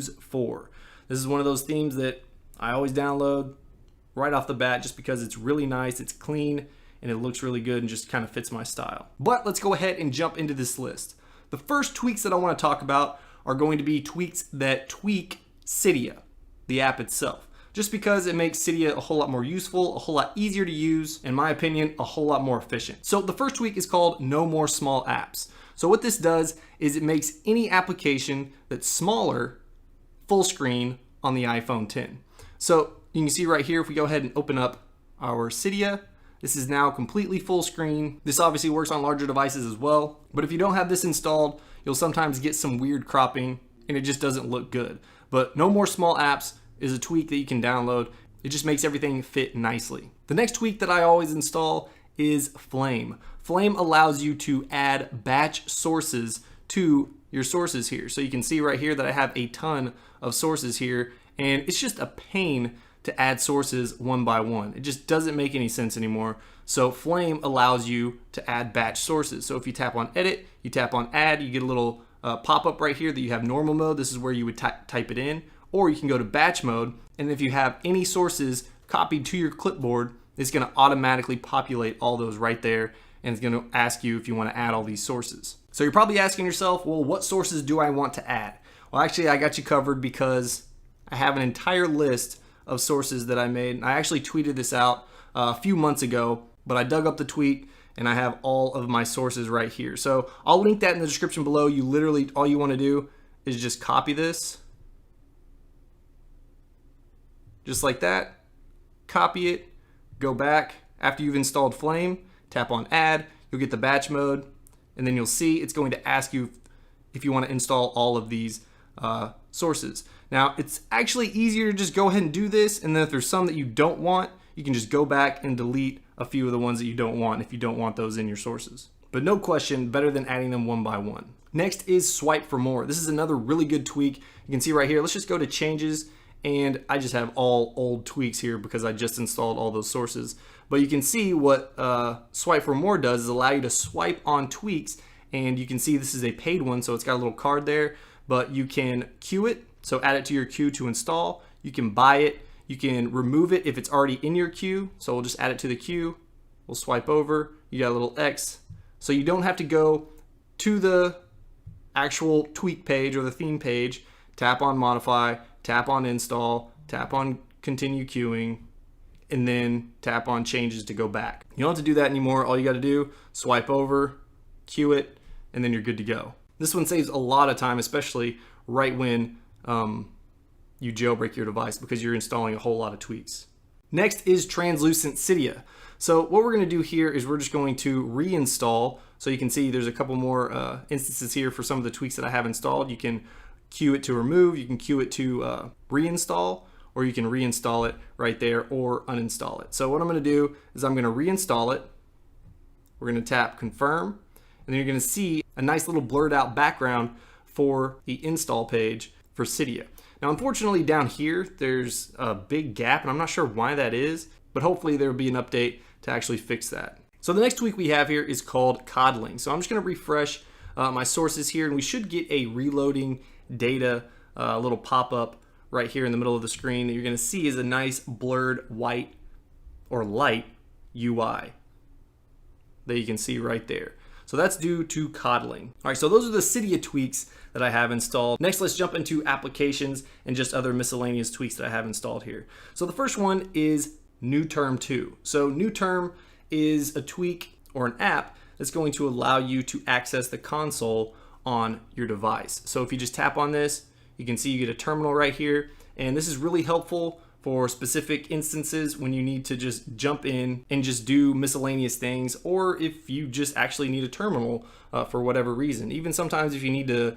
4. This is one of those themes that I always download right off the bat just because it's really nice, it's clean, and it looks really good and just kind of fits my style. But let's go ahead and jump into this list. The first tweaks that I want to talk about are going to be tweaks that tweak Cydia, the app itself, just because it makes Cydia a whole lot more useful, a whole lot easier to use, in my opinion, a whole lot more efficient. So the first tweak is called No More Small Apps. So what this does is it makes any application that's smaller full screen on the iPhone 10. So you can see right here, if we go ahead and open up our Cydia, this is now completely full screen. This obviously works on larger devices as well, but if you don't have this installed, you'll sometimes get some weird cropping and it just doesn't look good. But No More Small Apps is a tweak that you can download. It just makes everything fit nicely. The next tweak that I always install is Flame. Flame allows you to add batch sources to your sources here. So you can see right here that I have a ton of sources here, and it's just a pain to add sources one by one. It just doesn't make any sense anymore. So Flame allows you to add batch sources. So if you tap on edit, you tap on add, you get a little pop-up right here that you have normal mode. This is where you would type it in, or you can go to batch mode. And if you have any sources copied to your clipboard, it's gonna automatically populate all those right there. And it's gonna ask you if you wanna add all these sources. So you're probably asking yourself, well, what sources do I want to add? Well, actually I got you covered because I have an entire list of sources that I made. I actually tweeted this out a few months ago, but I dug up the tweet and I have all of my sources right here. So I'll link that in the description below. You literally, all you wanna do is just copy this, just like that, copy it, go back. After you've installed Flame, tap on add, you'll get the batch mode, and then you'll see it's going to ask you if you want to install all of these sources. Now, it's actually easier to just go ahead and do this, and then if there's some that you don't want, you can just go back and delete a few of the ones that you don't want if you don't want those in your sources. But no question, better than adding them one by one. Next is Swipe for More. This is another really good tweak. You can see right here, let's just go to changes, and I just have all old tweaks here because I just installed all those sources. But you can see what Swipe for More does is allow you to swipe on tweaks, and you can see this is a paid one, so it's got a little card there, but you can queue it, so add it to your queue to install. You can buy it, you can remove it if it's already in your queue, so we'll just add it to the queue. We'll swipe over, you got a little X, so you don't have to go to the actual tweak page or the theme page, tap on modify, tap on install, tap on continue queuing, and then tap on changes to go back. You don't have to do that anymore. All you got to do, swipe over, queue it, and then you're good to go. This one saves a lot of time, especially right when you jailbreak your device because you're installing a whole lot of tweaks. Next is TranslucentCydia. So what we're going to do here is we're just going to reinstall. So you can see there's a couple more instances here for some of the tweaks that I have installed. You can queue it to remove, you can queue it to reinstall, or you can reinstall it right there or uninstall it. So what I'm gonna do is I'm gonna reinstall it. We're gonna tap confirm, and then you're gonna see a nice little blurred out background for the install page for Cydia. Now, unfortunately down here, there's a big gap, and I'm not sure why that is, but hopefully there'll be an update to actually fix that. So the next tweak we have here is called coddling. So I'm just gonna refresh my sources here, and we should get a reloading data little pop-up right here in the middle of the screen that you're going to see is a nice blurred white or light UI that you can see right there. So that's due to coddling. All right, so those are the Cydia tweaks that I have installed. Next, let's jump into applications and just other miscellaneous tweaks that I have installed here. So the first one is New Term 2. So New Term is a tweak or an app that's going to allow you to access the console on your device. So if you just tap on this, you can see you get a terminal right here, and this is really helpful for specific instances when you need to just jump in and just do miscellaneous things, or if you just actually need a terminal for whatever reason. Even sometimes if you need to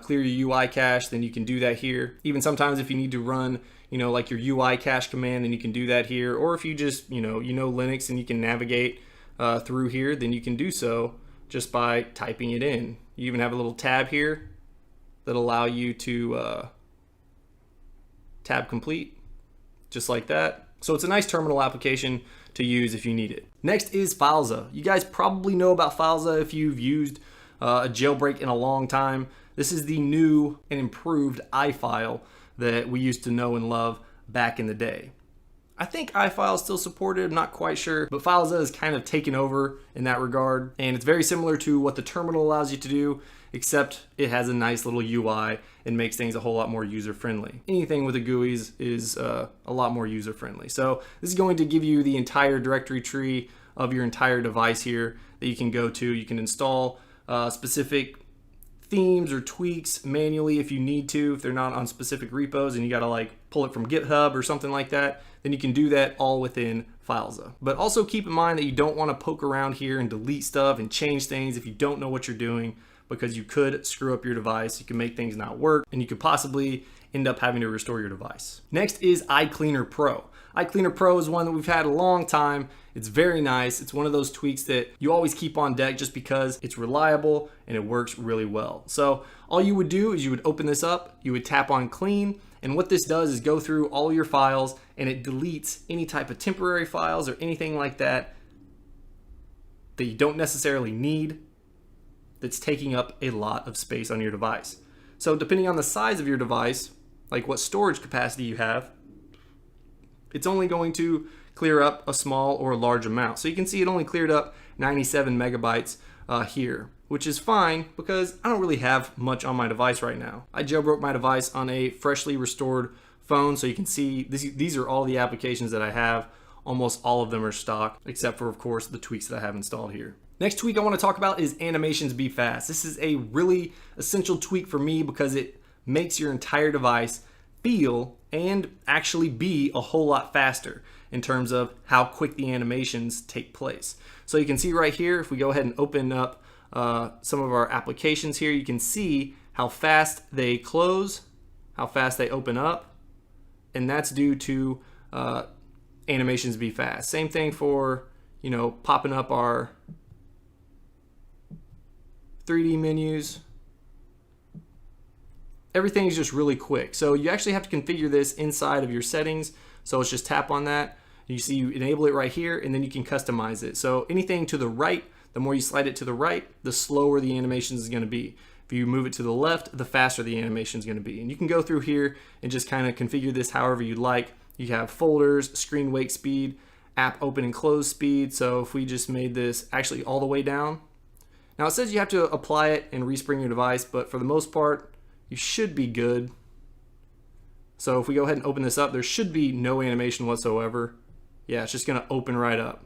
clear your UI cache, then you can do that here. Even sometimes if you need to run, like your UI cache command, then you can do that here. Or if you just, Linux and you can navigate through here, then you can do so just by typing it in. You even have a little tab here that allow you to tab complete, just like that. So it's a nice terminal application to use if you need it. Next is Fileza. You guys probably know about Fileza if you've used a jailbreak in a long time. This is the new and improved iFile that we used to know and love back in the day. I think iFile is still supported, I'm not quite sure, but FileZilla has kind of taken over in that regard, and it's very similar to what the terminal allows you to do, except it has a nice little UI and makes things a whole lot more user-friendly. Anything with the GUIs is a lot more user-friendly. So this is going to give you the entire directory tree of your entire device here that you can go to. You can install specific themes or tweaks manually if you need to, if they're not on specific repos and you gotta like pull it from GitHub or something like that, then you can do that all within FileZilla. But also keep in mind that you don't want to poke around here and delete stuff and change things if you don't know what you're doing, because you could screw up your device, you can make things not work, and you could possibly end up having to restore your device. Next is iCleaner Pro. iCleaner Pro is one that we've had a long time. It's very nice. It's one of those tweaks that you always keep on deck just because it's reliable and it works really well. So all you would do is you would open this up, you would tap on clean, and what this does is go through all your files and it deletes any type of temporary files or anything like that that you don't necessarily need that's taking up a lot of space on your device. So depending on the size of your device, like what storage capacity you have, it's only going to clear up a small or a large amount. So you can see it only cleared up 97 megabytes here, which is fine because I don't really have much on my device right now. I jailbroke my device on a freshly restored phone, so you can see these are all the applications that I have. Almost all of them are stock, except for, of course, the tweaks that I have installed here. Next tweak I want to talk about is animations be fast. This is a really essential tweak for me because it makes your entire device feel and actually be a whole lot faster in terms of how quick the animations take place. So you can see right here, if we go ahead and open up some of our applications here, you can see how fast they close, how fast they open up, and that's due to animations be fast. Same thing for, you know, popping up our 3D menus. Everything is just really quick. So you actually have to configure this inside of your settings. So let's just tap on that. You see you enable it right here, and then you can customize it. So anything to the right, the more you slide it to the right, the slower the animation is going to be. If you move it to the left, the faster the animation is going to be. And you can go through here and just kind of configure this however you'd like. You have folders, screen wake speed, app open and close speed. So if we just made this actually all the way down. Now it says you have to apply it and respring your device, but for the most part, you should be good. So if we go ahead and open this up, there should be no animation whatsoever. Yeah, it's just gonna open right up.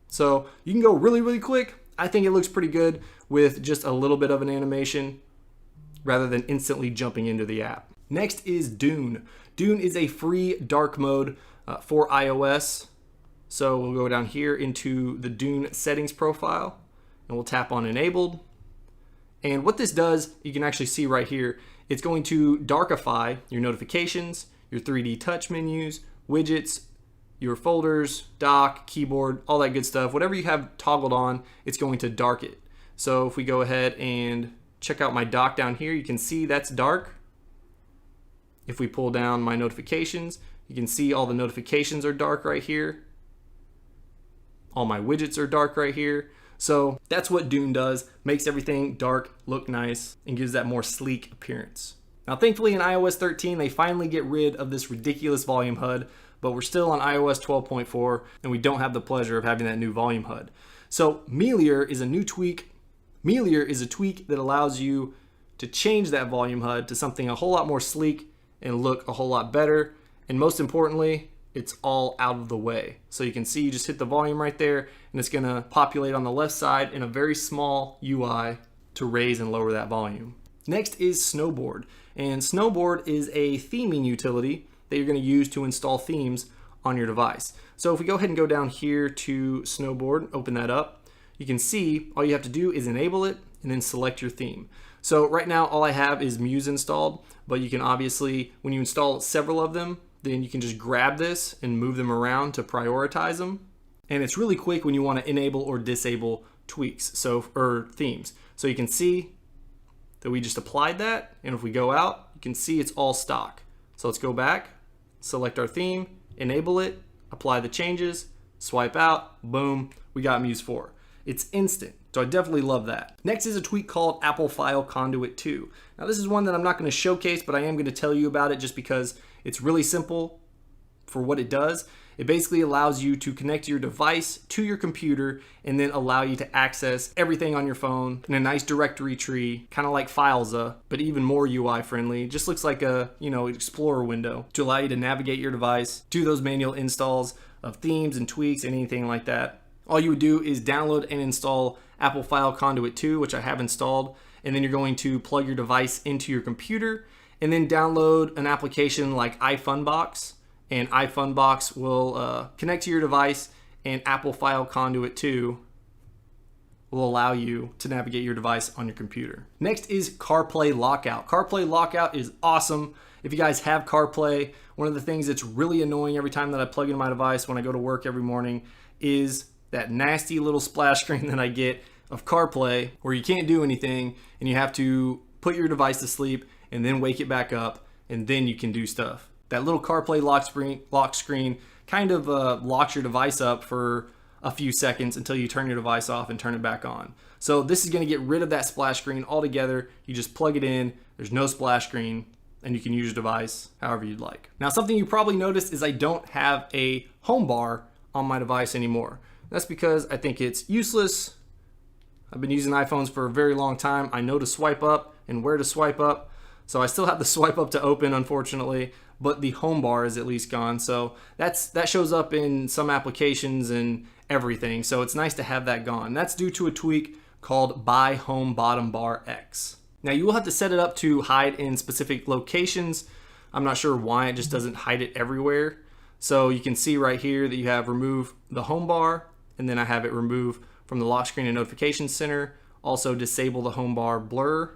So you can go really, really quick. I think it looks pretty good with just a little bit of an animation rather than instantly jumping into the app. Next is Dune. Dune is a free dark mode for iOS. So we'll go down here into the Dune settings profile and we'll tap on enabled. And what this does, you can actually see right here, it's going to darkify your notifications, your 3D touch menus, widgets, your folders, dock, keyboard, all that good stuff. Whatever you have toggled on, it's going to dark it. So if we go ahead and check out my dock down here, you can see that's dark. If we pull down my notifications, you can see all the notifications are dark right here. All my widgets are dark right here. So that's what Dune does, makes everything dark, look nice, and gives that more sleek appearance. Now thankfully in iOS 13, they finally get rid of this ridiculous volume HUD, but we're still on iOS 12.4 and we don't have the pleasure of having that new volume HUD. So Meteor is a new tweak. Meteor is a tweak that allows you to change that volume HUD to something a whole lot more sleek and look a whole lot better. And most importantly, it's all out of the way. So you can see you just hit the volume right there and it's gonna populate on the left side in a very small UI to raise and lower that volume. Next is Snowboard. And Snowboard is a theming utility that you're gonna use to install themes on your device. So if we go ahead and go down here to Snowboard, open that up, you can see all you have to do is enable it and then select your theme. So right now all I have is Muse installed, but you can obviously, when you install several of them, then you can just grab this and move them around to prioritize them. And it's really quick when you want to enable or disable tweaks, or themes. So you can see that we just applied that, and if we go out, you can see it's all stock. So let's go back, select our theme, enable it, apply the changes, swipe out, boom, we got Muse 4. It's instant. So I definitely love that. Next is a tweak called Apple File Conduit 2. Now this is one that I'm not going to showcase, but I am going to tell you about it just because it's really simple for what it does. It basically allows you to connect your device to your computer and then allow you to access everything on your phone in a nice directory tree, kind of like Filesa, but even more UI friendly. Just looks like a, Explorer window to allow you to navigate your device, do those manual installs of themes and tweaks and anything like that. All you would do is download and install Apple File Conduit 2, which I have installed, and then you're going to plug your device into your computer and then download an application like iFunbox. And iFunbox will connect to your device, and Apple File Conduit 2 will allow you to navigate your device on your computer. Next is CarPlay Lockout. CarPlay Lockout is awesome. If you guys have CarPlay, one of the things that's really annoying every time that I plug in my device when I go to work every morning is that nasty little splash screen that I get of CarPlay where you can't do anything and you have to put your device to sleep and then wake it back up and then you can do stuff. That little CarPlay lock screen kind of locks your device up for a few seconds until you turn your device off and turn it back on. So this is going to get rid of that splash screen altogether. You just plug it in, there's no splash screen, and you can use your device however you'd like. Now something you probably noticed is I don't have a home bar on my device anymore. That's because I think it's useless. I've been using iPhones for a very long time. I know to swipe up and where to swipe up. So I still have the swipe up to open, unfortunately, but the home bar is at least gone. So that shows up in some applications and everything. So it's nice to have that gone. That's due to a tweak called ByeHomeBottomBarX. Now you will have to set it up to hide in specific locations. I'm not sure why it just doesn't hide it everywhere. So you can see right here that you have remove the home bar, and then I have it remove from the lock screen and notification center. Also disable the home bar blur.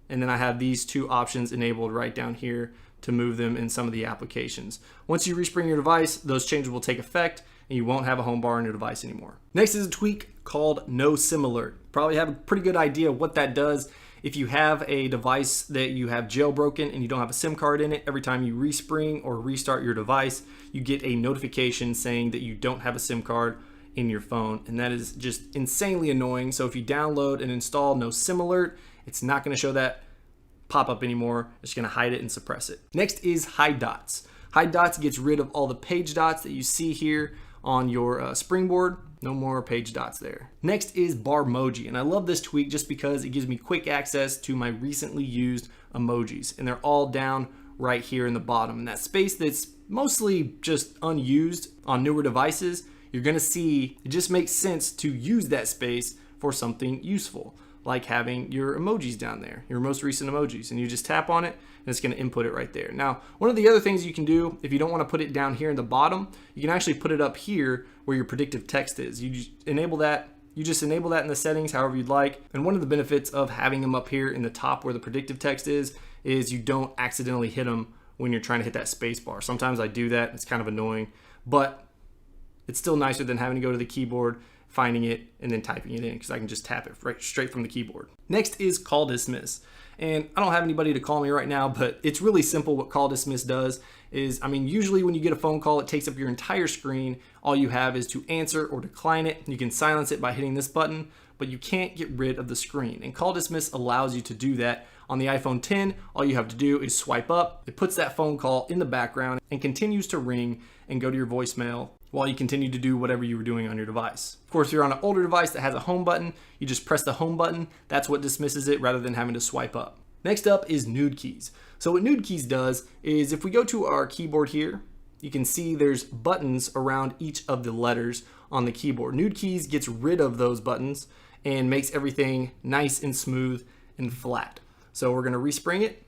And then I have these two options enabled right down here to move them in some of the applications. Once you respring your device, those changes will take effect and you won't have a home bar on your device anymore. Next is a tweak called NoSimAlert. Probably have a pretty good idea of what that does. If you have a device that you have jailbroken and you don't have a SIM card in it, every time you respring or restart your device, you get a notification saying that you don't have a SIM card in your phone. And that is just insanely annoying. So if you download and install NoSimAlert, it's not going to show that pop up anymore. It's going to hide it and suppress it. Next is HideDots. HideDots gets rid of all the page dots that you see here on your springboard. No more page dots there. Next is Barmoji, and I love this tweak just because it gives me quick access to my recently used emojis, and they're all down right here in the bottom. And that space that's mostly just unused on newer devices, you're going to see it just makes sense to use that space for something useful, like having your emojis down there, your most recent emojis, and you just tap on it and it's going to input it right there. Now, one of the other things you can do if you don't want to put it down here in the bottom, you can actually put it up here where your predictive text is. You just enable that in the settings however you'd like. And one of the benefits of having them up here in the top where the predictive text is you don't accidentally hit them when you're trying to hit that space bar. Sometimes I do that. It's kind of annoying, but it's still nicer than having to go to the keyboard, finding it, and then typing it in, because I can just tap it right straight from the keyboard. Next is call dismiss. And I don't have anybody to call me right now, but it's really simple. What call dismiss does is, usually when you get a phone call, it takes up your entire screen. All you have is to answer or decline it. You can silence it by hitting this button, but you can't get rid of the screen. And call dismiss allows you to do that. On the iPhone 10, all you have to do is swipe up. It puts that phone call in the background and continues to ring and go to your voicemail while you continue to do whatever you were doing on your device. Of course, if you're on an older device that has a home button, you just press the home button. That's what dismisses it rather than having to swipe up. Next up is NudeKeys. So what NudeKeys does is if we go to our keyboard here, you can see there's buttons around each of the letters on the keyboard. NudeKeys gets rid of those buttons and makes everything nice and smooth and flat. So we're going to respring it,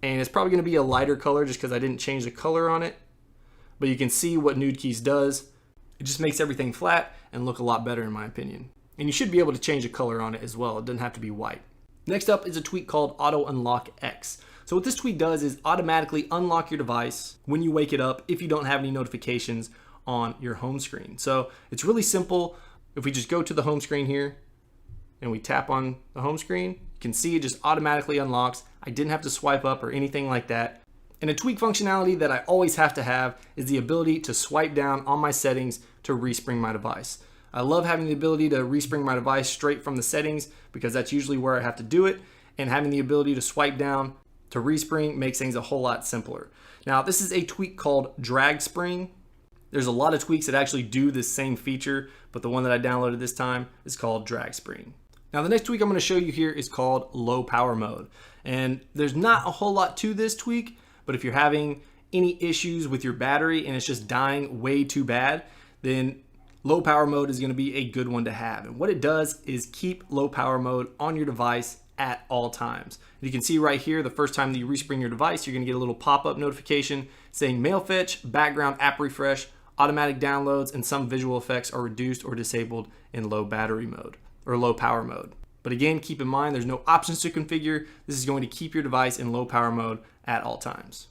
and it's probably going to be a lighter color just because I didn't change the color on it. But you can see what NudeKeys does. It just makes everything flat and look a lot better in my opinion. And you should be able to change the color on it as well. It doesn't have to be white. Next up is a tweak called Auto Unlock X. So what this tweak does is automatically unlock your device when you wake it up if you don't have any notifications on your home screen. So it's really simple. If we just go to the home screen here and we tap on the home screen, you can see it just automatically unlocks. I didn't have to swipe up or anything like that. And a tweak functionality that I always have to have is the ability to swipe down on my settings to respring my device. I love having the ability to respring my device straight from the settings because that's usually where I have to do it, and having the ability to swipe down to respring makes things a whole lot simpler. Now, this is a tweak called drag spring. There's a lot of tweaks that actually do this same feature, but the one that I downloaded this time is called drag spring. Now, the next tweak I'm going to show you here is called low power mode. And there's not a whole lot to this tweak, but if you're having any issues with your battery and it's just dying way too bad, then low power mode is going to be a good one to have. And what it does is keep low power mode on your device at all times. You can see right here, the first time that you respring your device, you're going to get a little pop-up notification saying mail fetch, background app refresh, automatic downloads, and some visual effects are reduced or disabled in low battery mode or low power mode. But again, keep in mind there's no options to configure. This is going to keep your device in low power mode at all times.